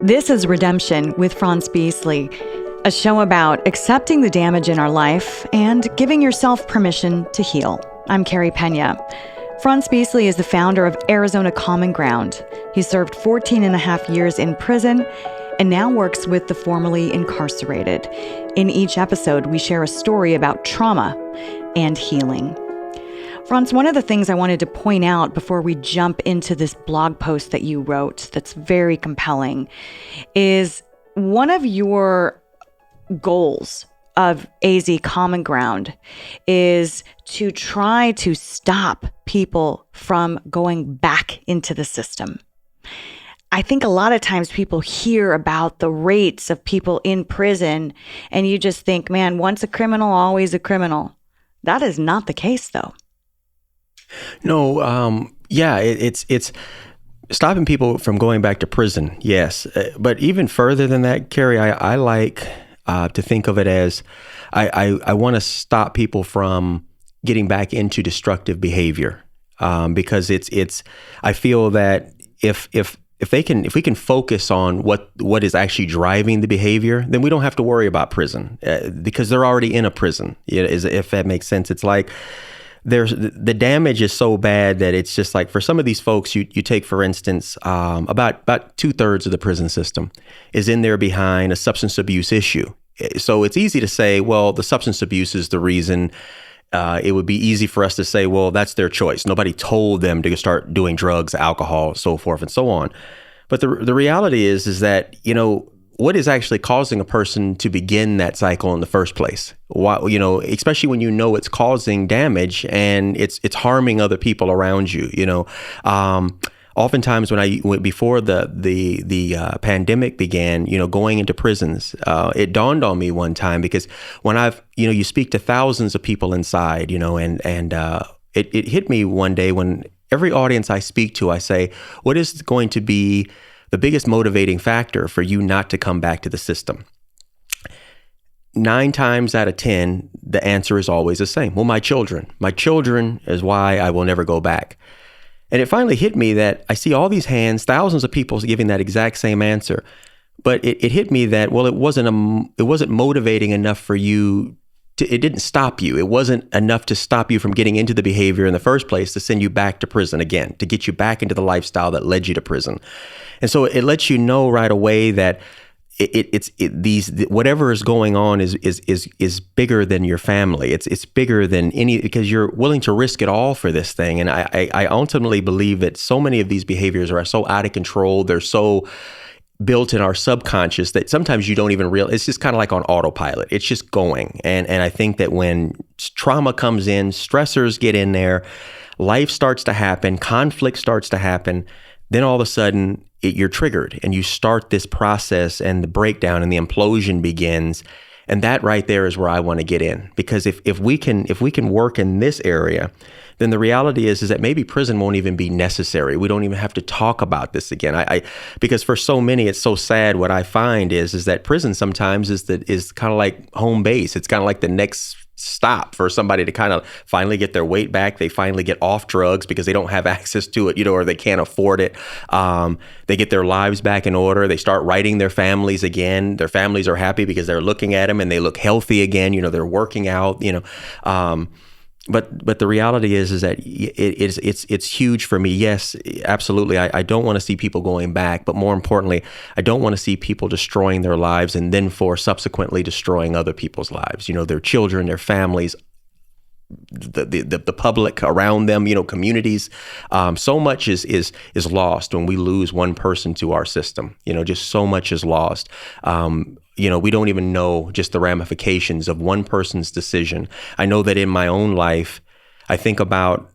This is Redemption with Frantz Beasley, a show about accepting the damage in our life and giving yourself permission to heal. I'm Carrie Pena. Frantz Beasley is the founder of Arizona Common Ground. He served 14 and a half years in prison and now works with the formerly incarcerated. In each episode, we share a story about trauma and healing. Frantz, one of the things I wanted to point out before we jump into this blog post that you wrote that's very compelling is one of your goals of AZ Common Ground is to try to stop people from going back into the system. I think a lot of times people hear about the rates of people in prison and you just think, man, once a criminal, always a criminal. That is not the case, though. No, it's stopping people from going back to prison, yes. But even further than that, Carrie, I like to think of it as I want to stop people from getting back into destructive behavior, because I feel that if we can focus on what is actually driving the behavior, then we don't have to worry about prison, because they're already in a prison. If that makes sense, it's like the damage is so bad that it's just like for some of these folks, you take, for instance, about 2/3 of the prison system is in there behind a substance abuse issue. So it's easy to say, well, the substance abuse is the reason. It would be easy for us to say, well, that's their choice. Nobody told them to start doing drugs, alcohol, so forth and so on. But the reality is that, what is actually causing a person to begin that cycle in the first place? Why, especially when it's causing damage and it's harming other people around you. Oftentimes before the pandemic began, going into prisons, it dawned on me one time, because when you speak to thousands of people inside, it hit me one day when every audience I speak to, I say, what is going to be the biggest motivating factor for you not to come back to the system? 9 times out of 10, the answer is always the same. Well, my children is why I will never go back. And it finally hit me that I see all these hands, thousands of people giving that exact same answer. But it hit me that, well, it wasn't motivating enough for you. It didn't stop you. It wasn't enough to stop you from getting into the behavior in the first place, to send you back to prison again, to get you back into the lifestyle that led you to prison. And so it lets you know right away that whatever is going on is bigger than your family. It's bigger than because you're willing to risk it all for this thing. And I ultimately believe that so many of these behaviors are so out of control. They're so built in our subconscious that sometimes you don't even realize. It's just kind of like on autopilot. It's just going. And I think that when trauma comes in, stressors get in there, life starts to happen, conflict starts to happen, then all of a sudden you're triggered and you start this process and the breakdown and the implosion begins. And that right there is where I want to get in, because if we can work in this area, then the reality is that maybe prison won't even be necessary. We don't even have to talk about this again. Because for so many, it's so sad. What I find is that prison sometimes is kind of like home base. It's kind of like the next stop for somebody to kind of finally get their weight back. They finally get off drugs because they don't have access to it, or they can't afford it. They get their lives back in order. They start writing their families again. Their families are happy because they're looking at them and they look healthy again. They're working out. But the reality is that it's huge for me. Yes, absolutely. I don't want to see people going back, but more importantly, I don't want to see people destroying their lives and then subsequently destroying other people's lives. Their children, their families, the public around them. Communities. So much is lost when we lose one person to our system. Just so much is lost. We don't even know just the ramifications of one person's decision. I know that in my own life, I think about,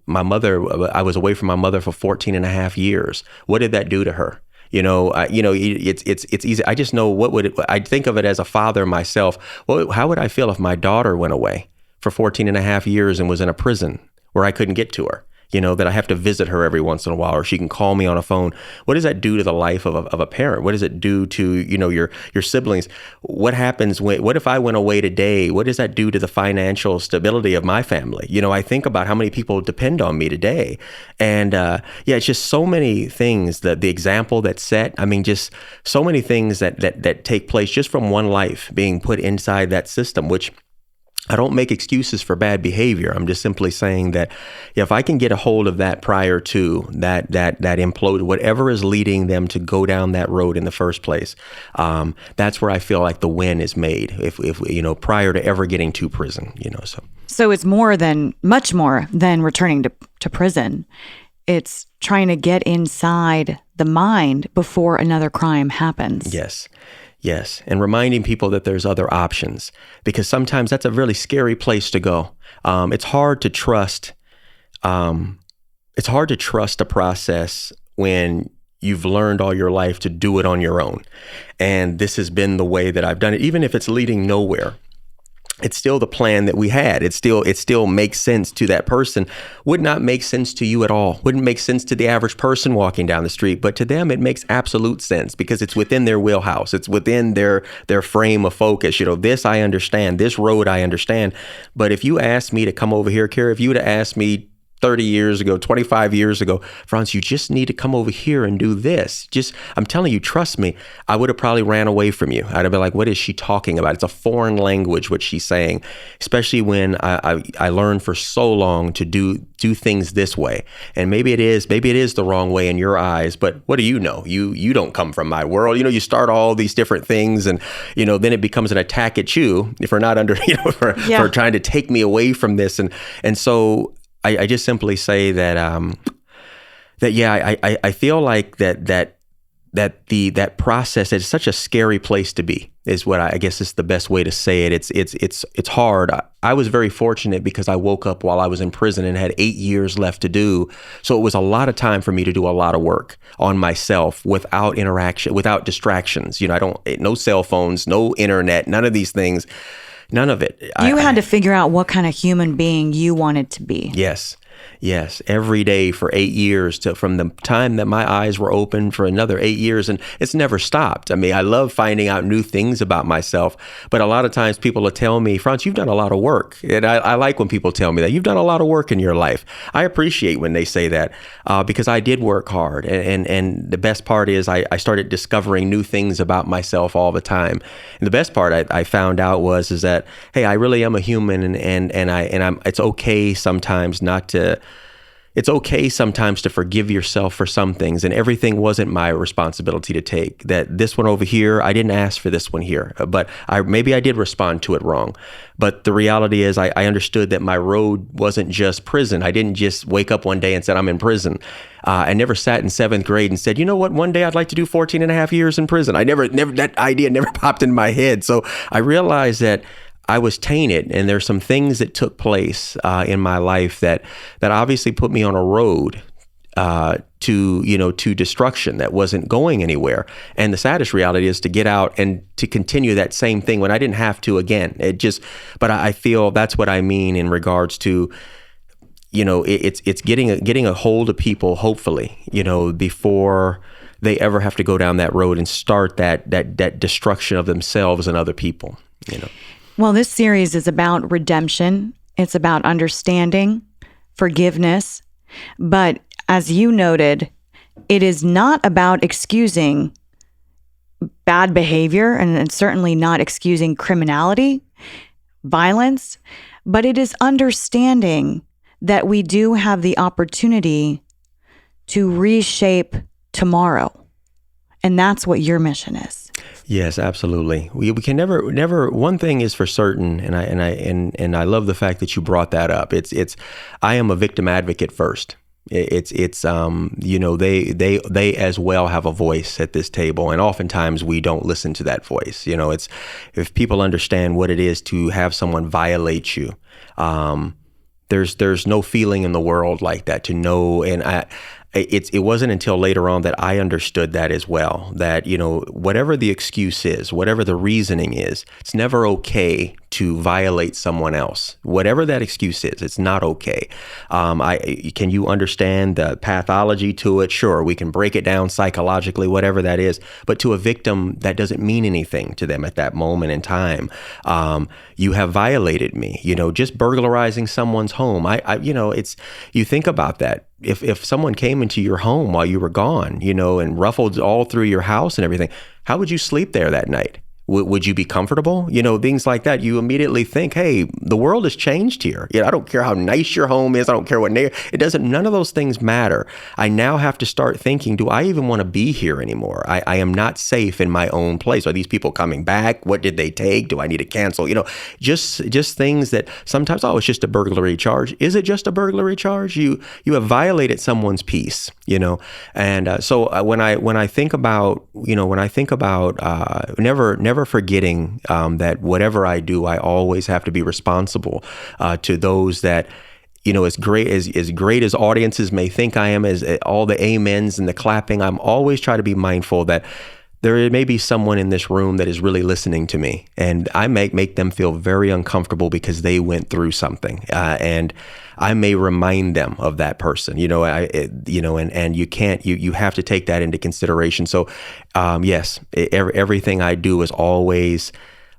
my mother. I was away from my mother for 14 and a half years. What did that do to her? It's easy. I just know I think of it as a father myself. Well, how would I feel if my daughter went away for 14 and a half years and was in a prison where I couldn't get to her? that I have to visit her every once in a while, or she can call me on a phone. What does that do to the life of a parent? What does it do to, your siblings? What happens what if I went away today? What does that do to the financial stability of my family? I think about how many people depend on me today. And it's just so many things, that the example that's set. I mean, just so many things that take place just from one life being put inside that system, which I don't make excuses for bad behavior. I'm just simply saying that if I can get a hold of that prior to that implode, whatever is leading them to go down that road in the first place, that's where I feel like the win is made. If prior to ever getting to prison, So it's much more than returning to prison. It's trying to get inside the mind before another crime happens. Yes, and reminding people that there's other options, because sometimes that's a really scary place to go. It's hard to trust. It's hard to trust a process when you've learned all your life to do it on your own, and this has been the way that I've done it. Even if it's leading nowhere, it's still the plan that we had. It still makes sense to that person. Would not make sense to you at all. Wouldn't make sense to the average person walking down the street, but to them it makes absolute sense because it's within their wheelhouse. It's within their frame of focus. This I understand. This road I understand. But if you asked me to come over here, Carrie, if you would have asked me 30 years ago, 25 years ago, Frantz, you just need to come over here and do this. I'm telling you, trust me, I would have probably ran away from you. I'd have been like, what is she talking about? It's a foreign language, what she's saying, especially when I learned for so long to do things this way. And maybe it is the wrong way in your eyes, but what do you know? You don't come from my world. You start all these different things and, then it becomes an attack at you if we're not for trying to take me away from this. And so I just simply say that I feel like that process is such a scary place to be, is what I guess is the best way to say it. It's hard. I was very fortunate because I woke up while I was in prison and had 8 years left to do. So it was a lot of time for me to do a lot of work on myself without interaction, without distractions. No cell phones, no internet, none of these things. None of it. You had to figure out what kind of human being you wanted to be. Yes. Every day for 8 years, from the time that my eyes were open for another 8 years, and it's never stopped. I mean, I love finding out new things about myself, but a lot of times people will tell me, Frantz, you've done a lot of work. And I like when people tell me that. You've done a lot of work in your life. I appreciate when they say that because I did work hard. And the best part is I started discovering new things about myself all the time. And the best part I found out is that, hey, I really am a human, and it's okay sometimes it's okay sometimes to forgive yourself for some things, and everything wasn't my responsibility to take. That this one over here, I didn't ask for this one here, but maybe I did respond to it wrong. But the reality is I understood that my road wasn't just prison. I didn't just wake up one day and said, I'm in prison. I never sat in 7th grade and said, you know what, one day I'd like to do 14 and a half years in prison. That idea never popped in my head. So I realized that I was tainted, and there's some things that took place in my life that obviously put me on a road to destruction that wasn't going anywhere. And the saddest reality is to get out and to continue that same thing when I didn't have to again. But I feel that's what I mean in regards to, it's getting a hold of people, hopefully, before they ever have to go down that road and start that destruction of themselves and other people. Well, this series is about redemption. It's about understanding, forgiveness. But as you noted, it is not about excusing bad behavior, and it's certainly not excusing criminality, violence, but it is understanding that we do have the opportunity to reshape tomorrow. And that's what your mission is. Yes, absolutely. We can never. One thing is for certain, and I love the fact that you brought that up. I am a victim advocate first. They as well have a voice at this table, and oftentimes we don't listen to that voice. It's if people understand what it is to have someone violate you. There's no feeling in the world like that to know, and it wasn't until later on that I understood that as well, that, whatever the excuse is, whatever the reasoning is, it's never okay to violate someone else. Whatever that excuse is, it's not okay. Can you understand the pathology to it? Sure, we can break it down psychologically, whatever that is. But to a victim, that doesn't mean anything to them at that moment in time. You have violated me. Just burglarizing someone's home. You think about that. If someone came into your home while you were gone, and ruffled all through your house and everything, how would you sleep there that night? Would you be comfortable? Things like that. You immediately think, hey, the world has changed here. I don't care how nice your home is. I don't care what none of those things matter. I now have to start thinking, do I even want to be here anymore? I am not safe in my own place. Are these people coming back? What did they take? Do I need to cancel? Just things that sometimes, it's just a burglary charge. Is it just a burglary charge? You have violated someone's peace, And so when I think about, never forgetting that whatever I do, I always have to be responsible to those that, as great as audiences may think I am, as all the amens and the clapping, I'm always trying to be mindful that there may be someone in this room that is really listening to me, and I make them feel very uncomfortable because they went through something, and I may remind them of that person, and you can't, you have to take that into consideration. So, yes, everything I do is always,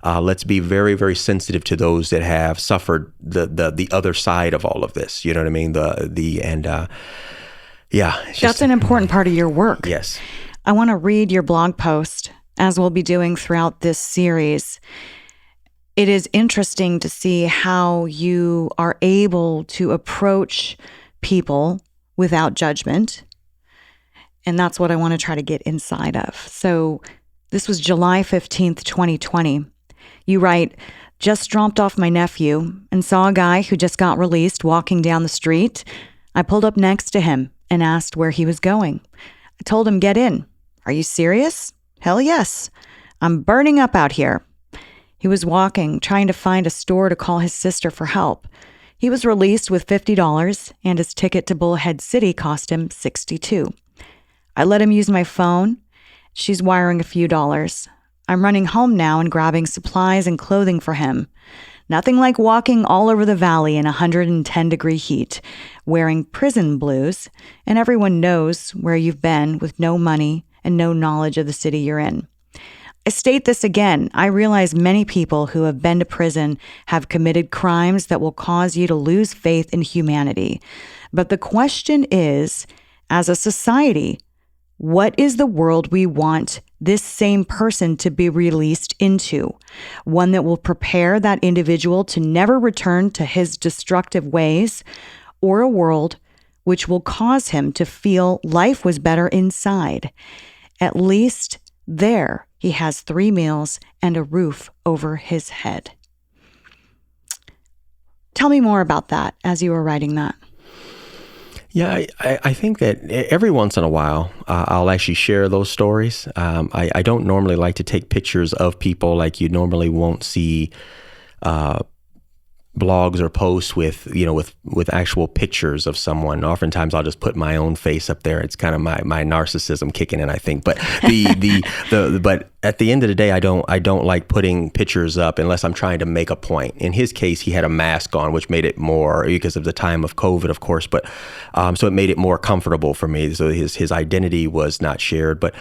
let's be very, very sensitive to those that have suffered the other side of all of this. You know what I mean? That's an important part of your work. Yes. I want to read your blog post, as we'll be doing throughout this series. It is interesting to see how you are able to approach people without judgment. And that's what I want to try to get inside of. So this was July 15th, 2020. You write, just dropped off my nephew and saw a guy who just got released walking down the street. I pulled up next to him and asked where he was going. I told him, get in. Are you serious? Hell yes. I'm burning up out here. He was walking, trying to find a store to call his sister for help. He was released with $50, and his ticket to Bullhead City cost him $62. I let him use my phone. She's wiring a few dollars. I'm running home now and grabbing supplies and clothing for him. Nothing like walking all over the valley in 110-degree heat, wearing prison blues, and everyone knows where you've been with no money and no knowledge of the city you're in. I state this again. I realize many people who have been to prison have committed crimes that will cause you to lose faith in humanity. But the question is, as a society, what is the world we want this same person to be released into? One that will prepare that individual to never return to his destructive ways, or a world which will cause him to feel life was better inside? At least there, he has 3 meals and a roof over his head. Tell me more about that as you were writing that. Yeah, I think that every once in a while, I'll actually share those stories. I don't normally like to take pictures of people like you normally won't see blogs or posts with actual pictures of someone. Oftentimes I'll just put my own face up there. It's kind of my narcissism kicking in, I think. But but at the end of the day, I don't like putting pictures up unless I'm trying to make a point. In his case, he had a mask on, which made it more, because of the time of COVID, of course, but so it made it more comfortable for me. So his identity was not shared. But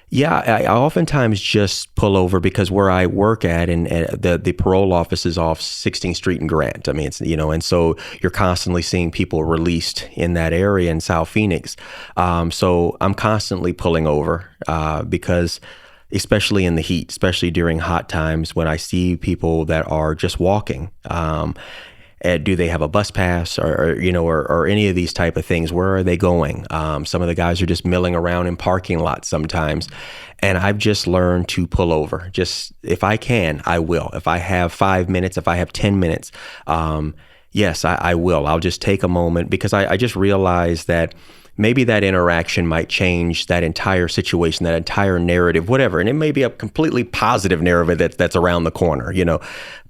yeah, I oftentimes just pull over because where I work at, and the parole office is off 16th Street and Grant. I mean, it's, and so you're constantly seeing people released in that area in South Phoenix. So I'm constantly pulling over because, especially in the heat, especially during hot times, when I see people that are just walking, do they have a bus pass or any of these type of things? Where are they going? Some of the guys are just milling around in parking lots sometimes. And I've just learned to pull over. Just if I can, I will. If I have 5 minutes, if I have 10 minutes, yes, I will. I'll just take a moment because I just realized that maybe that interaction might change that entire situation, that entire narrative, whatever. And it may be a completely positive narrative that's around the corner,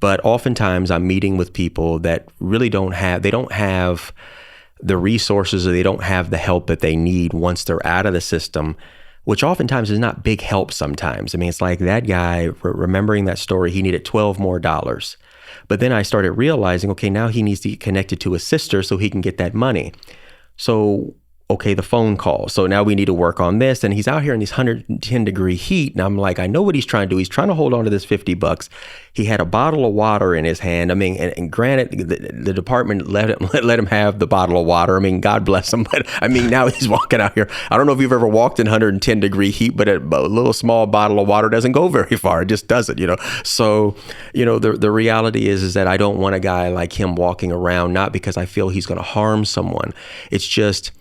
But oftentimes I'm meeting with people that really don't have the resources, or they don't have the help that they need once they're out of the system, which oftentimes is not big help sometimes. I mean, it's like that guy, remembering that story, he needed $12 more. But then I started realizing, okay, now he needs to get connected to his sister so he can get that money. So, okay, the phone call. So now we need to work on this. And he's out here in this 110-degree heat. And I'm like, I know what he's trying to do. He's trying to hold on to this $50. He had a bottle of water in his hand. I mean, and granted, the department let him have the bottle of water. I mean, God bless him. But I mean, now he's walking out here. I don't know if you've ever walked in 110-degree heat, but a little small bottle of water doesn't go very far. It just doesn't, So, the reality is that I don't want a guy like him walking around, not because I feel he's going to harm someone. It's just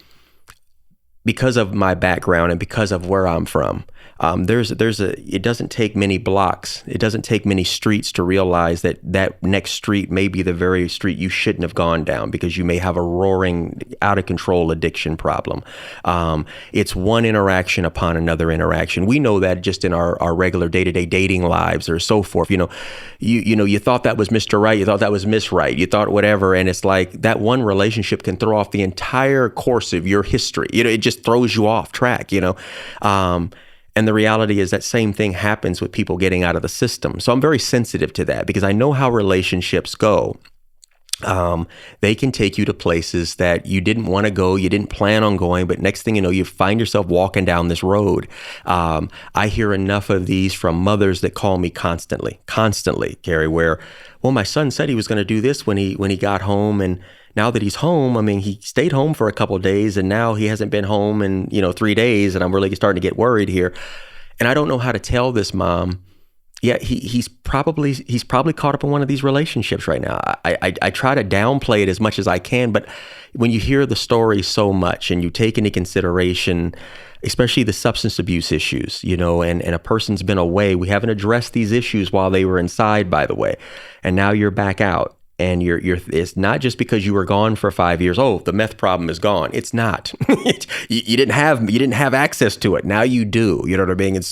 because of my background and because of where I'm from. It doesn't take many blocks. It doesn't take many streets to realize that next street may be the very street you shouldn't have gone down because you may have a roaring, out of control addiction problem. It's one interaction upon another interaction. We know that just in our regular day-to-day dating lives or so forth. You thought that was Mr. Right. You thought that was Miss Right. You thought whatever. And it's like that one relationship can throw off the entire course of your history. It just throws you off track, And the reality is that same thing happens with people getting out of the system. So I'm very sensitive to that because I know how relationships go. They can take you to places that you didn't want to go, you didn't plan on going, but next thing you know, you find yourself walking down this road. I hear enough of these from mothers that call me constantly, Carrie, where, well, my son said he was going to do this when he got home, and now that he's home, I mean, he stayed home for a couple of days and now he hasn't been home in, 3 days, and I'm really starting to get worried here. And I don't know how to tell this mom. Yeah, he's probably caught up in one of these relationships right now. I try to downplay it as much as I can, but when you hear the story so much and you take into consideration, especially the substance abuse issues, and a person's been away, we haven't addressed these issues while they were inside, by the way, and now you're back out. And it's not just because you were gone for 5 years. Oh, the meth problem is gone. It's not. You didn't have access to it. Now you do. You know what I mean?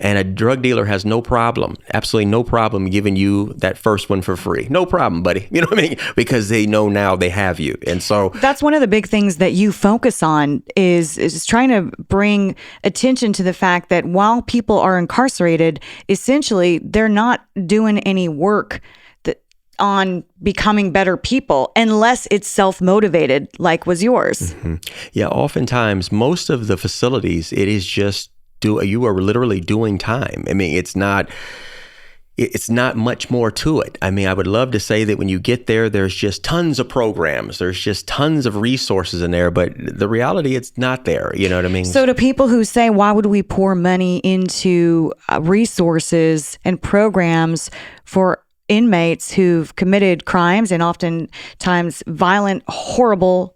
And a drug dealer has no problem, absolutely no problem giving you that first one for free. No problem, buddy. You know what I mean? Because they know now they have you. And so that's one of the big things that you focus on is trying to bring attention to the fact that while people are incarcerated, essentially they're not doing any work on becoming better people unless it's self-motivated like was yours. Mm-hmm. Yeah, oftentimes most of the facilities, it is just you are literally doing time. I mean, it's not much more to it. I mean, I would love to say that when you get there, there's just tons of programs, there's just tons of resources in there, but the reality, it's not there. You know what I mean? So to people who say, why would we pour money into resources and programs for inmates who've committed crimes and oftentimes violent, horrible,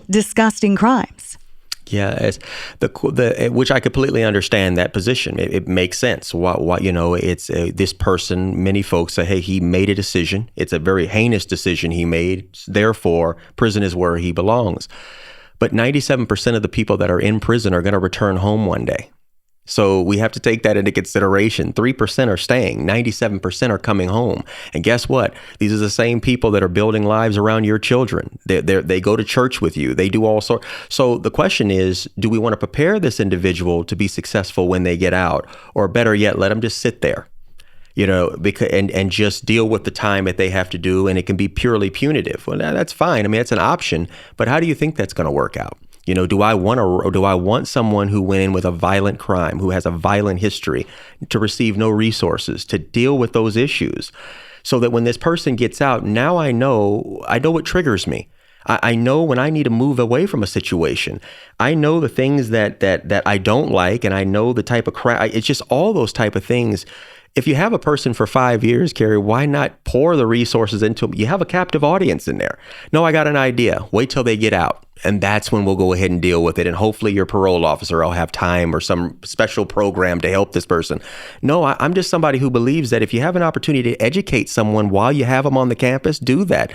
disgusting crimes? Yeah, it's which I completely understand that position. It makes sense. It's this person. Many folks say, "Hey, he made a decision. It's a very heinous decision he made. Therefore, prison is where he belongs." But 97% of the people that are in prison are going to return home one day. So we have to take that into consideration. 3% are staying, 97% are coming home. And guess what? These are the same people that are building lives around your children. They go to church with you. They do all sorts. So the question is, do we want to prepare this individual to be successful when they get out? Or better yet, let them just sit there, because and just deal with the time that they have to do. And it can be purely punitive. Well, that's fine. I mean, that's an option. But how do you think that's going to work out? Do I want someone who went in with a violent crime, who has a violent history, to receive no resources, to deal with those issues, so that when this person gets out, now I know what triggers me. I know when I need to move away from a situation. I know the things that I don't like, and I know the type of crime. It's just all those type of things. If you have a person for 5 years, Carrie, why not pour the resources into them? You have a captive audience in there. No, I got an idea. Wait till they get out. And that's when we'll go ahead and deal with it. And hopefully your parole officer will have time or some special program to help this person. No, I'm just somebody who believes that if you have an opportunity to educate someone while you have them on the campus, do that.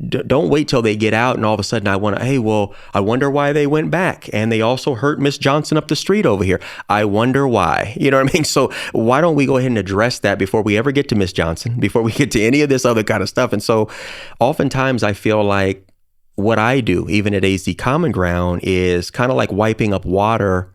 Don't wait till they get out and all of a sudden I wonder why they went back. And they also hurt Miss Johnson up the street over here. I wonder why. You know what I mean? So why don't we go ahead and address that before we ever get to Miss Johnson, before we get to any of this other kind of stuff? And so oftentimes I feel like what I do, even at AZ Common Ground, is kind of like wiping up water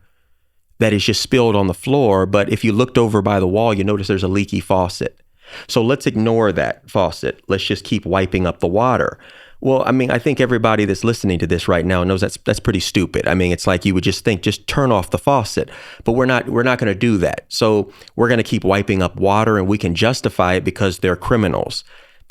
that is just spilled on the floor. But if you looked over by the wall, you notice there's a leaky faucet. So let's ignore that faucet. Let's just keep wiping up the water. Well, I mean, I think everybody that's listening to this right now knows that's pretty stupid. I mean, it's like you would just think, just turn off the faucet. But we're not going to do that. So we're going to keep wiping up water, and we can justify it because they're criminals.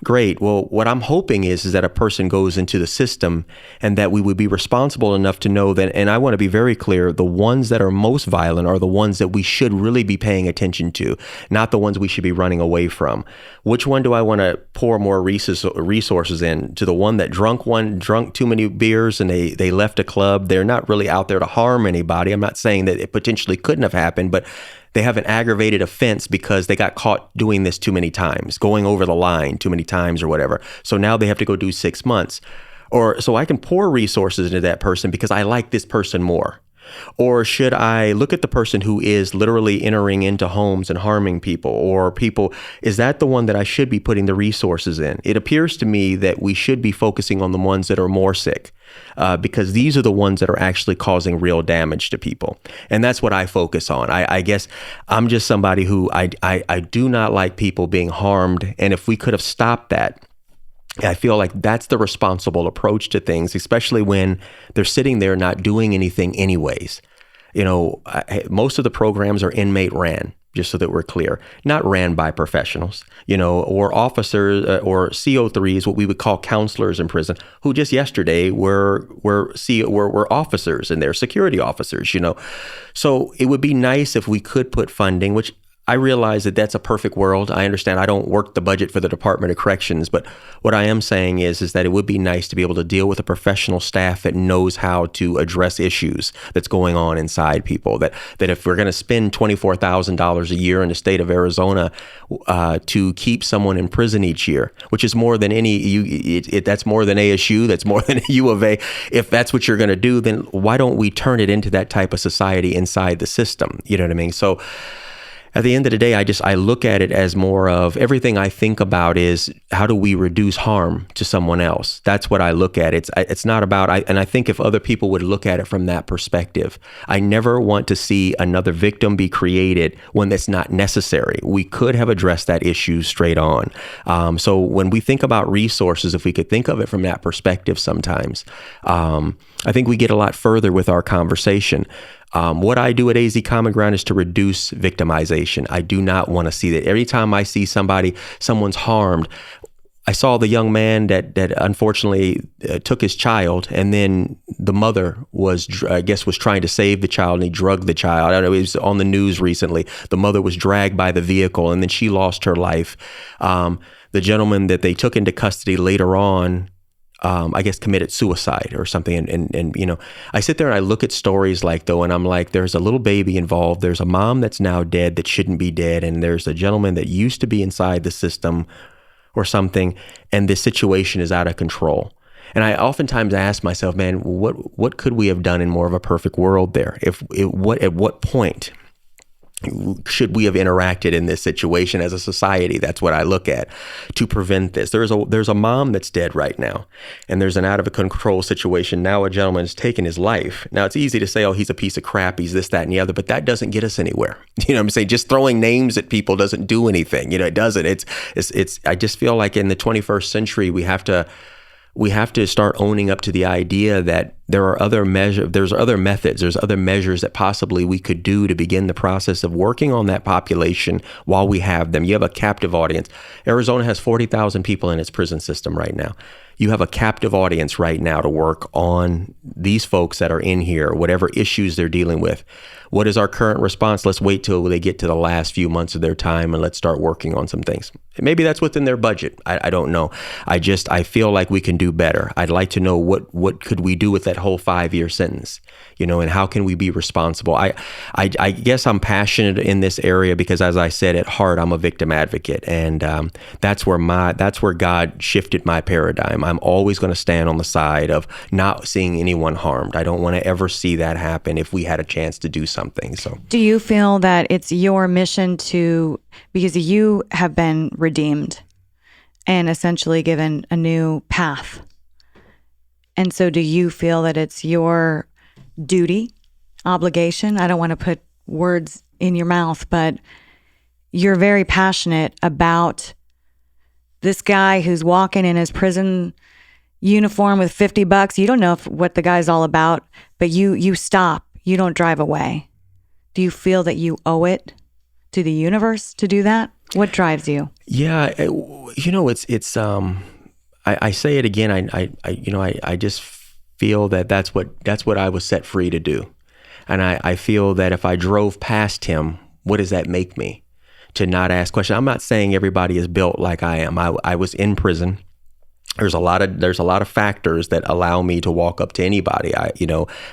Great. Well, what I'm hoping is that a person goes into the system and that we would be responsible enough to know that, and I want to be very clear, the ones that are most violent are the ones that we should really be paying attention to, not the ones we should be running away from. Which one do I want to pour more resources in? To the one that drunk too many beers and they left a club? They're not really out there to harm anybody. I'm not saying that it potentially couldn't have happened, but they have an aggravated offense because they got caught doing this too many times, going over the line too many times or whatever. So now they have to go do 6 months. Or so I can pour resources into that person because I like this person more. Or should I look at the person who is literally entering into homes and harming people or people? Is that the one that I should be putting the resources in? It appears to me that we should be focusing on the ones that are more sick because these are the ones that are actually causing real damage to people. And that's what I focus on. I guess I'm just somebody who I do not like people being harmed. And if we could have stopped that, I feel like that's the responsible approach to things, especially when they're sitting there not doing anything anyways. You know, most of the programs are inmate ran, just so that we're clear, not ran by professionals, you know, or officers or CO3s, what we would call counselors in prison, who just yesterday were officers and they're security officers, you know. So it would be nice if we could put funding, which I realize that that's a perfect world. I understand I don't work the budget for the Department of Corrections, but what I am saying is that it would be nice to be able to deal with a professional staff that knows how to address issues that's going on inside people. That if we're going to spend $24,000 a year in the state of Arizona to keep someone in prison each year, which is more than that's more than ASU, that's more than U of A. If that's what you're going to do, then why don't we turn it into that type of society inside the system? You know what I mean? So at the end of the day, I look at it as more of everything I think about is how do we reduce harm to someone else? That's what I look at. It's not about, and I think if other people would look at it from that perspective, I never want to see another victim be created when that's not necessary. We could have addressed that issue straight on. So when we think about resources, if we could think of it from that perspective sometimes, I think we get a lot further with our conversation. What I do at AZ Common Ground is to reduce victimization. I do not want to see that. Every time I see someone's harmed, I saw the young man that unfortunately took his child, and then the mother was trying to save the child, and he drugged the child. I don't know, it was on the news recently. The mother was dragged by the vehicle, and then she lost her life. The gentleman that they took into custody later on, committed suicide or something. And you know, I sit there and I look at stories and I'm like, there's a little baby involved. There's a mom that's now dead that shouldn't be dead. And there's a gentleman that used to be inside the system or something. And this situation is out of control. And I oftentimes ask myself, man, what could we have done in more of a perfect world there? At what point should we have interacted in this situation as a society? That's what I look at to prevent this. There's a mom that's dead right now, and there's an out of control situation. Now a gentleman has taken his life. Now it's easy to say, oh, he's a piece of crap, he's this, that, and the other, but that doesn't get us anywhere. You know what I'm saying? Just throwing names at people doesn't do anything. You know, it doesn't. It's I just feel like in the 21st century, we have to start owning up to the idea that there's other methods, there's other measures that possibly we could do to begin the process of working on that population while we have them. You have a captive audience. Arizona has 40,000 people in its prison system right now. You have a captive audience right now to work on these folks that are in here, whatever issues they're dealing with. What is our current response? Let's wait till they get to the last few months of their time and let's start working on some things. Maybe that's within their budget. I don't know. I feel like we can do better. I'd like to know what could we do with that whole 5-year sentence, you know, and how can we be responsible? I guess I'm passionate in this area because, as I said, at heart, I'm a victim advocate. And that's where God shifted my paradigm. I'm always going to stand on the side of not seeing anyone harmed. I don't want to ever see that happen if we had a chance to do something. So, do you feel that it's your mission because you have been redeemed and essentially given a new path? And so do you feel that it's your duty, obligation? I don't want to put words in your mouth, but you're very passionate about this guy who's walking in his prison uniform with $50. You don't know what the guy's all about, but you stop. You don't drive away. Do you feel that you owe it to the universe to do that? What drives you? Yeah, it's I say it again. I just feel that that's what I was set free to do, and I feel that if I drove past him, what does that make me? To not ask questions. I'm not saying everybody is built like I am. I was in prison. There's a lot of factors that allow me to walk up to anybody.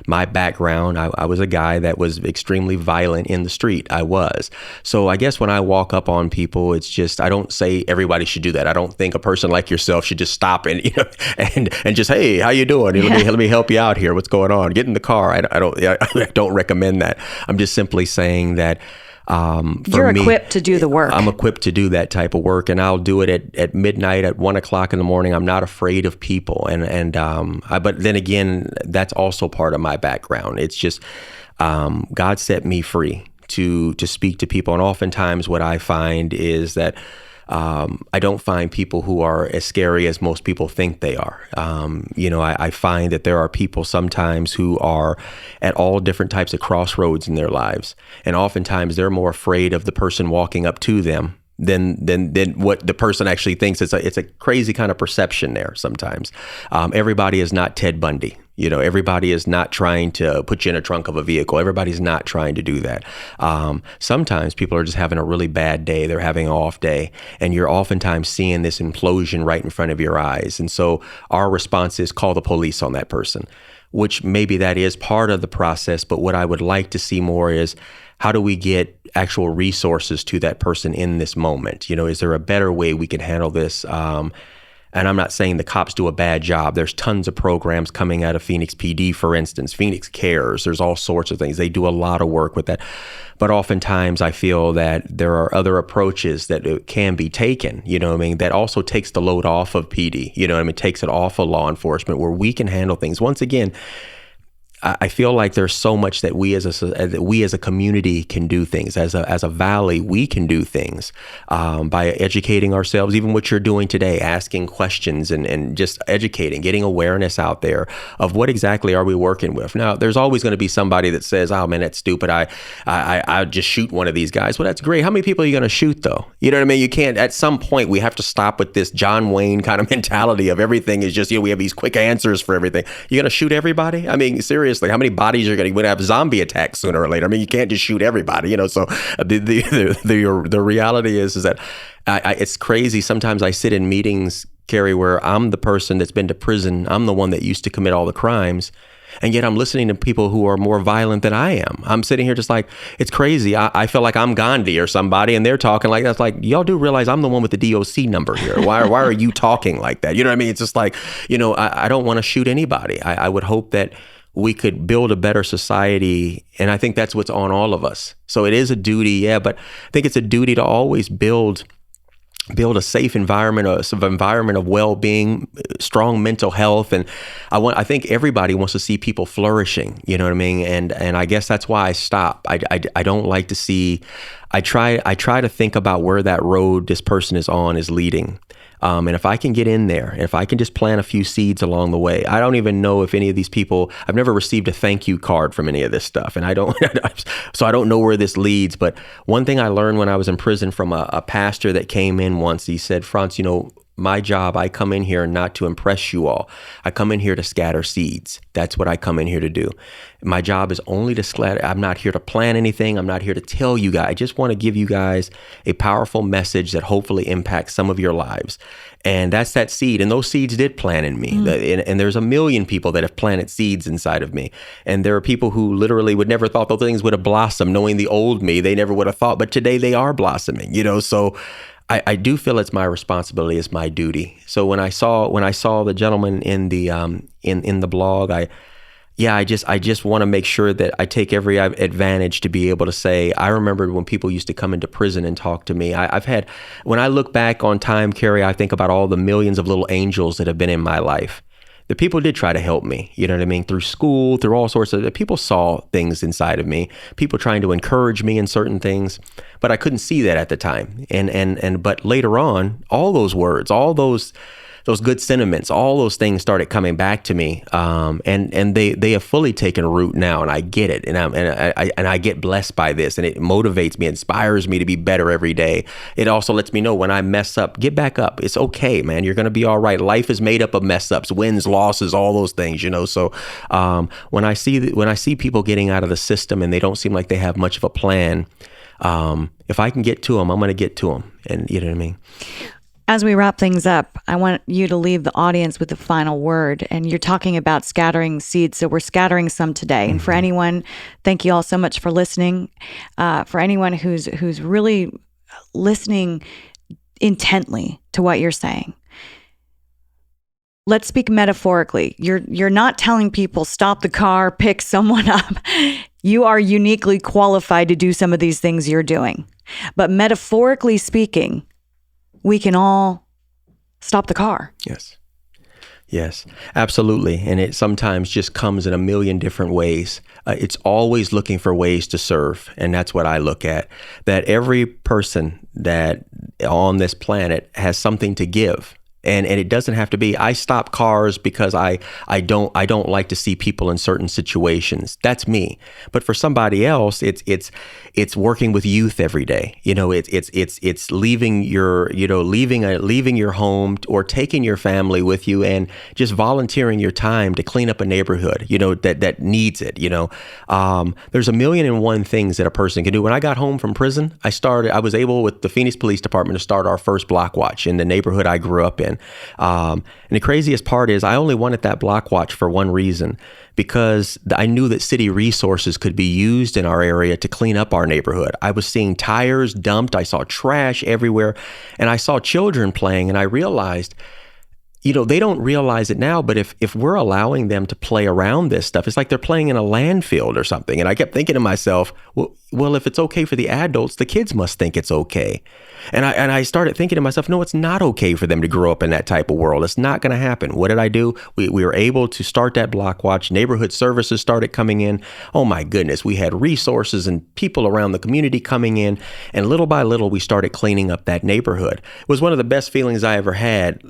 My background, I was a guy that was extremely violent in the street. I was. So I guess when I walk up on people, it's just, I don't say everybody should do that. I don't think a person like yourself should just stop and just, hey, how you doing? Let me help you out here. What's going on? Get in the car. I don't recommend that. I'm just simply saying that you're equipped to do the work. I'm equipped to do that type of work, and I'll do it at midnight, at 1 o'clock in the morning. I'm not afraid of people, but then again, that's also part of my background. It's just God set me free to speak to people, and oftentimes what I find is that I don't find people who are as scary as most people think they are. I find that there are people sometimes who are at all different types of crossroads in their lives. And oftentimes they're more afraid of the person walking up to them than what the person actually thinks. It's a crazy kind of perception there sometimes. Everybody is not Ted Bundy. Everybody is not trying to put you in a trunk of a vehicle. Everybody's not trying to do that. Sometimes people are just having a really bad day. They're having an off day, and you're oftentimes seeing this implosion right in front of your eyes. And so our response is call the police on that person, which maybe that is part of the process. But what I would like to see more is, how do we get actual resources to that person in this moment? Is there a better way we can handle this? And I'm not saying the cops do a bad job. There's tons of programs coming out of Phoenix PD, for instance, Phoenix Cares. There's all sorts of things. They do a lot of work with that. But oftentimes I feel that there are other approaches that can be taken, that also takes the load off of PD, takes it off of law enforcement, where we can handle things. Once again, I feel like there's so much that we as a community can do things. As a valley, we can do things by educating ourselves. Even what you're doing today, asking questions and just educating, getting awareness out there of what exactly are we working with. Now, there's always going to be somebody that says, "Oh man, that's stupid. I just shoot one of these guys." Well, that's great. How many people are you going to shoot though? You know what I mean? You can't. At some point, we have to stop with this John Wayne kind of mentality of everything is just we have these quick answers for everything. You're going to shoot everybody? I mean, seriously. How many bodies are going to have zombie attacks sooner or later? I mean, you can't just shoot everybody, So the reality is that it's crazy. Sometimes I sit in meetings, Carrie, where I'm the person that's been to prison. I'm the one that used to commit all the crimes. And yet I'm listening to people who are more violent than I am. I'm sitting here just like, it's crazy. I feel like I'm Gandhi or somebody, and they're talking like that's like, y'all do realize I'm the one with the DOC number here. Why are you talking like that? You know what I mean? It's just like, I don't want to shoot anybody. I would hope that we could build a better society. And I think that's what's on all of us. So it is a duty, but I think it's a duty to always build a safe environment, environment of well-being, strong mental health. And I think everybody wants to see people flourishing, you know what I mean? And I guess that's why I stop. I don't like to see, I try to think about where that road this person is on is leading. And if I can get in there, if I can just plant a few seeds along the way, I don't even know if any of these people, I've never received a thank you card from any of this stuff. And so I don't know where this leads. But one thing I learned when I was in prison from a pastor that came in once, he said, "Frantz, my job, I come in here not to impress you all. I come in here to scatter seeds. That's what I come in here to do. My job is only to scatter. I'm not here to plan anything. I'm not here to tell you guys. I just want to give you guys a powerful message that hopefully impacts some of your lives." And that's that seed. And those seeds did plant in me. And there's a million people that have planted seeds inside of me. And there are people who literally would never thought those things would have blossomed. Knowing the old me, they never would have thought. But today they are blossoming, So I do feel it's my responsibility, it's my duty. So when I saw the gentleman in the in the blog, I just want to make sure that I take every advantage to be able to say, I remembered when people used to come into prison and talk to me. When I look back on time, Carrie, I think about all the millions of little angels that have been in my life. the people did try to help me, you know what I mean? Through school, through all sorts of, people saw things inside of me, people trying to encourage me in certain things, but I couldn't see that at the time. But later on, all those words, all those good sentiments, all those things started coming back to me, and they have fully taken root now, and I get it, and I get blessed by this, and it motivates me, inspires me to be better every day. It also lets me know when I mess up, get back up. It's okay, man. You're gonna be all right. Life is made up of mess ups, wins, losses, all those things, you know. So when I see people getting out of the system and they don't seem like they have much of a plan, if I can get to them, I'm gonna get to them, and you know what I mean. As we wrap things up, I want you to leave the audience with the final word. And you're talking about scattering seeds, so we're scattering some today. And for anyone, thank you all so much for listening. For anyone who's really listening intently to what you're saying, let's speak metaphorically. You're not telling people stop the car, pick someone up. You are uniquely qualified to do some of these things you're doing. But metaphorically speaking, we can all stop the car. Yes, absolutely. And it sometimes just comes in a million different ways. It's always looking for ways to serve. And that's what I look at, that every person that on this planet has something to give. And it doesn't have to be, I stop cars because I don't like to see people in certain situations. That's me. But for somebody else, it's working with youth every day. You know, it's leaving leaving your home or taking your family with you and just volunteering your time to clean up a neighborhood, you know, that needs it. You know, there's a million and one things that a person can do. When I got home from prison, I was able with the Phoenix Police Department to start our first block watch in the neighborhood I grew up in. And the craziest part is I only wanted that block watch for one reason, because I knew that city resources could be used in our area to clean up our neighborhood. I was seeing tires dumped. I saw trash everywhere, and I saw children playing, and I realized, you know, they don't realize it now, but if we're allowing them to play around this stuff, it's like they're playing in a landfill or something. And I kept thinking to myself, well, if it's okay for the adults, the kids must think it's okay. And I started thinking to myself, no, it's not okay for them to grow up in that type of world. It's not going to happen. What did I do? We were able to start that block watch. Neighborhood services started coming in. Oh my goodness. We had resources and people around the community coming in. And little by little, we started cleaning up that neighborhood. It was one of the best feelings I ever had.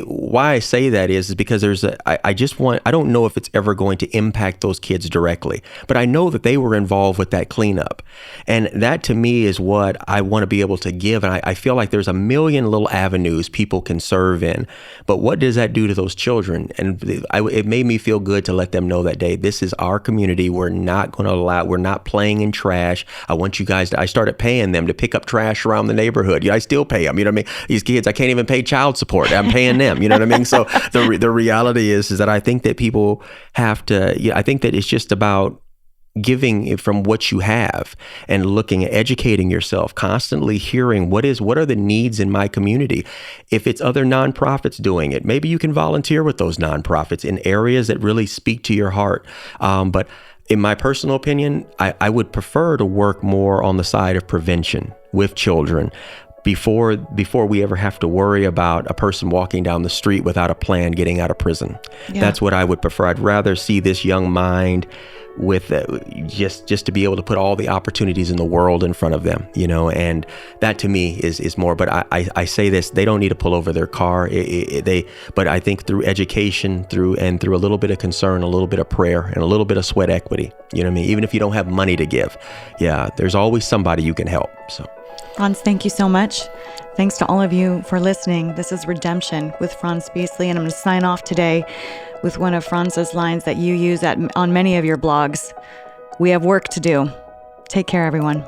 Why I say that is because I don't know if it's ever going to impact those kids directly, but I know that they were involved with that cleanup. And that to me is what I want to be able to give. And I feel like there's a million little avenues people can serve in. But what does that do to those children? And it made me feel good to let them know that day, this is our community. We're not playing in trash. I want you guys I started paying them to pick up trash around the neighborhood. I still pay them. You know what I mean? These kids, I can't even pay child support. I'm paying them. You know what I mean? So the reality is that I think that people have to, I think that it's just about giving from what you have and looking at educating yourself, constantly hearing what are the needs in my community. If it's other nonprofits doing it, maybe you can volunteer with those nonprofits in areas that really speak to your heart. But in my personal opinion, I would prefer to work more on the side of prevention with children before we ever have to worry about a person walking down the street without a plan getting out of prison. Yeah. That's what I would prefer. I'd rather see this young mind with just to be able to put all the opportunities in the world in front of them, you know, and that to me is more. But I say this, they don't need to pull over their car. But I think through education, through a little bit of concern, a little bit of prayer, and a little bit of sweat equity, you know what I mean? Even if you don't have money to give, yeah, there's always somebody you can help. So, Frantz, thank you so much. Thanks to all of you for listening. This is Redemption with Frantz Beasley, and I'm going to sign off today with one of Frantz's lines that you use on many of your blogs. We have work to do. Take care, everyone.